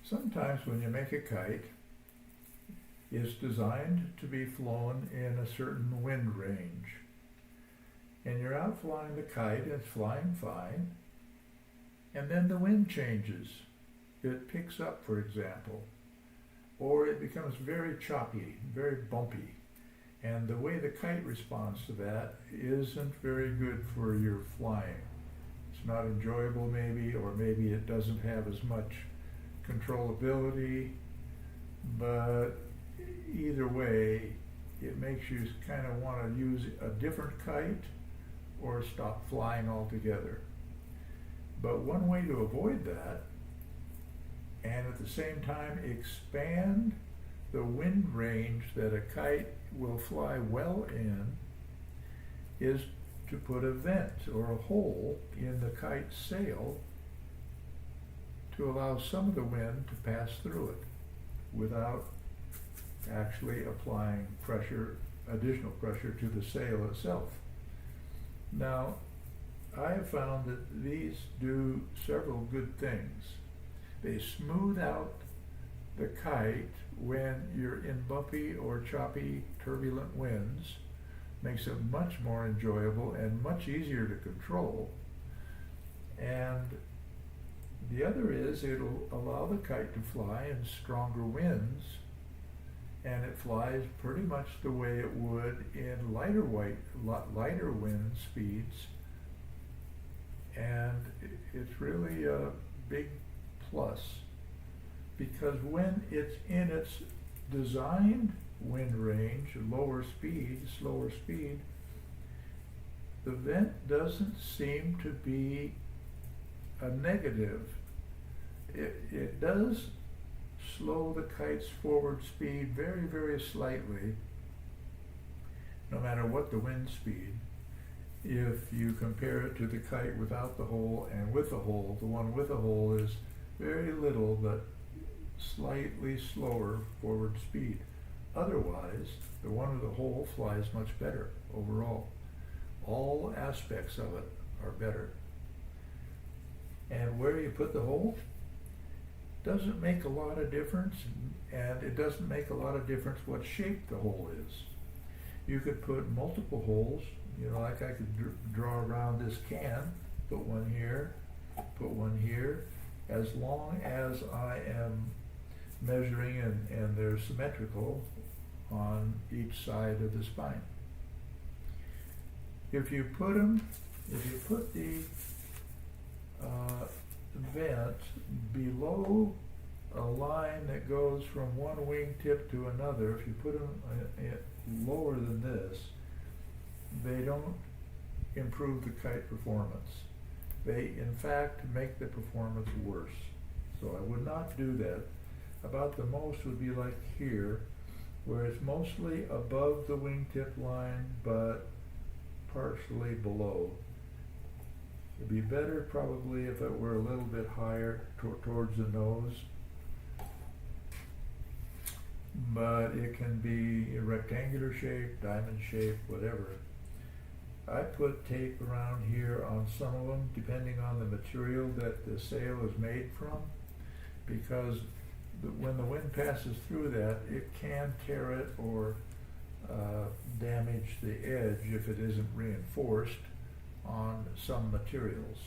Sometimes when you make a kite, it's designed to be flown in a certain wind range. And you're out flying the kite and it's flying fine, and then the wind changes. It picks up, for example, or it becomes very choppy, very bumpy. And the way the kite responds to that isn't very good for your flying. It's not enjoyable maybe, or maybe it doesn't have as much controllability, but either way, it makes you kind of want to use a different kite or stop flying altogether. But one way to avoid that, and at the same time expand the wind range that a kite will fly well in, is to put a vent or a hole in the kite's sail to allow some of the wind to pass through it without actually applying pressure, additional pressure to the sail itself. Now, I have found that these do several good things. They smooth out the kite when you're in bumpy or choppy, turbulent winds, makes it much more enjoyable and much easier to control. And the other is it'll allow the kite to fly in stronger winds, and it flies pretty much the way it would in lighter wind speeds. And it's really a big plus, because when it's in its designed wind range, slower speed, the vent doesn't seem to be a negative. It does slow the kite's forward speed very, very slightly, no matter what the wind speed. If you compare it to the kite without the hole and with the hole, the one with the hole is very little but slightly slower forward speed. Otherwise, the one with the hole flies much better overall. All aspects of it are better. And where you put the hole doesn't make a lot of difference, and it doesn't make a lot of difference what shape the hole is. You could put multiple holes, like I could draw around this can, put one here, as long as I am measuring and they're symmetrical on each side of the spine. If you put the vent below a line that goes from one wingtip to another, if you put them lower than this, they don't improve the kite performance. They, in fact, make the performance worse. So I would not do that. About the most would be like here, where it's mostly above the wingtip line, but partially below. It'd be better probably if it were a little bit higher towards the nose, but it can be a rectangular shape, diamond shape, whatever. I put tape around here on some of them, depending on the material that the sail is made from, because when the wind passes through that, it can tear it or damage the edge if it isn't reinforced on some materials.